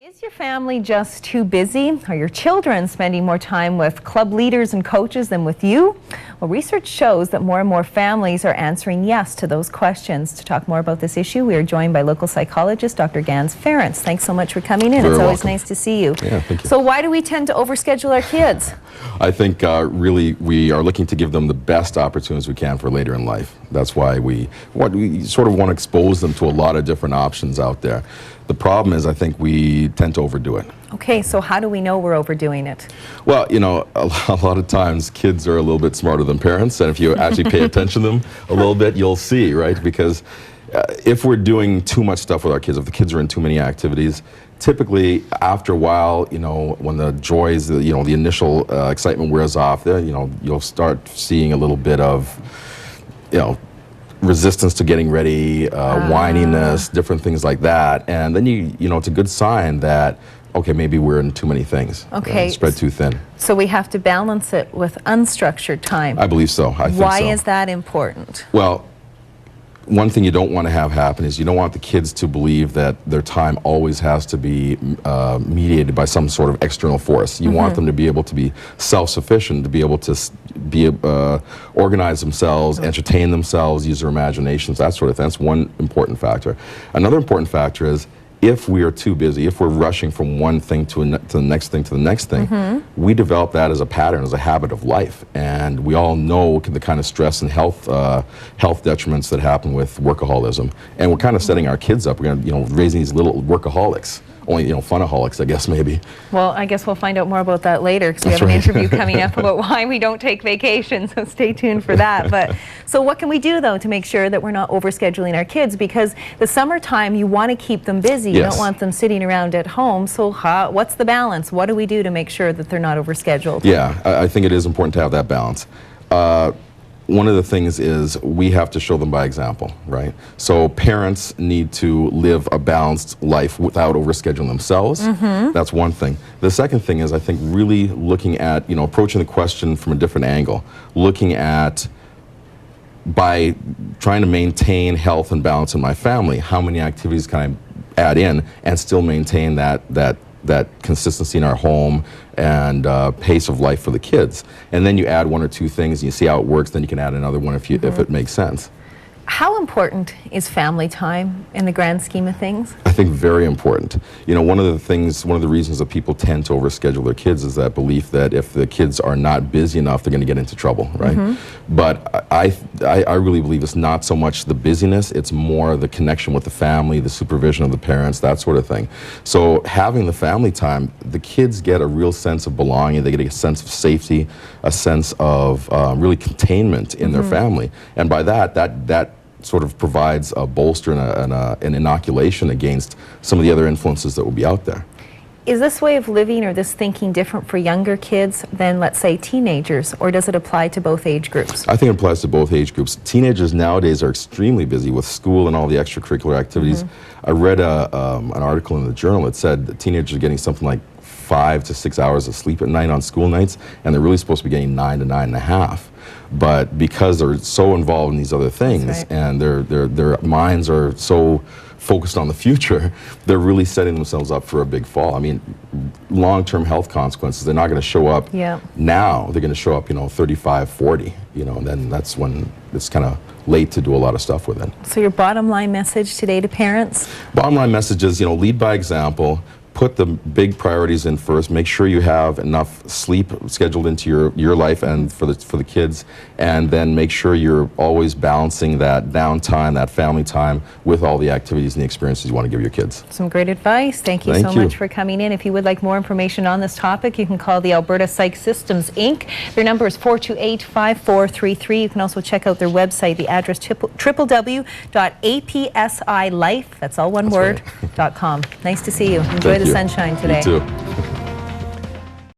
Is your family just too busy? Are your children spending more time with club leaders and coaches than with you? Well, research shows that more and more families are answering yes to those questions. To talk more about this issue, we are joined by local psychologist Dr. Ganz Ferrance. Thanks so much for coming in. It's always nice to see you. Yeah, thank you. So why do we tend to overschedule our kids? I think really we are looking to give them the best opportunities we can for later in life. That's why we sort of want to expose them to a lot of different options out there. The problem is I think we tend to overdo it. Okay, so how do we know we're overdoing it? Well, you know, a lot of times kids are a little bit smarter than parents, and if you actually pay attention to them a little bit, you'll see, right? Because if we're doing too much stuff with our kids, if the kids are in too many activities, typically after a while, you know, when the joys, the initial excitement wears off, you'll start seeing a little bit of, resistance to getting ready, whininess, different things like that, and then it's a good sign that okay, maybe we're in too many things. Okay, spread too thin. So we have to balance it with unstructured time. I believe so. I think Why so. is that important? Well, one thing you don't want to have happen is you don't want the kids to believe that their time always has to be mediated by some sort of external force. You want them to be able to be self-sufficient, to be able to organize themselves, entertain themselves, use their imaginations, that sort of thing. That's one important factor. Another important factor is if we are too busy, if we're rushing from one thing to the next thing to the next thing, we develop that as a pattern, as a habit of life. And we all know the kind of stress and health detriments that happen with workaholism. And we're kind of setting our kids up. We're going to, raising these little workaholics. Only, funaholics, I guess, maybe. Well, I guess we'll find out more about that later because we have an interview coming up about why we don't take vacations, so stay tuned for that. But so what can we do, though, to make sure that we're not overscheduling our kids? Because the summertime, you want to keep them busy. You don't want them sitting around at home. So what's the balance? What do we do to make sure that they're not overscheduled? Yeah, I think it is important to have that balance. One of the things is we have to show them by example, right? So parents need to live a balanced life without overscheduling themselves. That's one thing. The second thing is I think really looking at, approaching the question from a different angle. Looking at, by trying to maintain health and balance in my family, how many activities can I add in and still maintain that consistency in our home and pace of life for the kids. And then you add one or two things and you see how it works, then you can add another one if it makes sense. How important is family time in the grand scheme of things? I think very important. One of the reasons that people tend to overschedule their kids is that belief that if the kids are not busy enough, they're going to get into trouble, right? But I really believe it's not so much the busyness, it's more the connection with the family, the supervision of the parents, that sort of thing. So having the family time, the kids get a real sense of belonging, they get a sense of safety, a sense of really containment in their family. And by that sort of provides a bolster and an inoculation against some of the other influences that will be out there. Is this way of living or this thinking different for younger kids than, let's say, teenagers, or does it apply to both age groups? I think it applies to both age groups. Teenagers nowadays are extremely busy with school and all the extracurricular activities. I read an article in the journal that said that teenagers are getting something like 5 to 6 hours of sleep at night on school nights, and they're really supposed to be getting 9 to 9.5. But because they're so involved in these other things and their minds are so focused on the future, they're really setting themselves up for a big fall. I mean, long-term health consequences, they're not going to show up now. They're going to show up, 35, 40, and then that's when it's kind of late to do a lot of stuff with it. So your bottom line message today to parents? Bottom line message is, lead by example. Put the big priorities in first. Make sure you have enough sleep scheduled into your life and for the kids, and then make sure you're always balancing that downtime, that family time, with all the activities and the experiences you want to give your kids. Some great advice. Thank you so much for coming in. If you would like more information on this topic, you can call the Alberta Psych Systems Inc. Their number is 428-5433. You can also check out their website. The address www.apsilife, that's all one word, .com. Nice to see you. Enjoy the sunshine today. You too.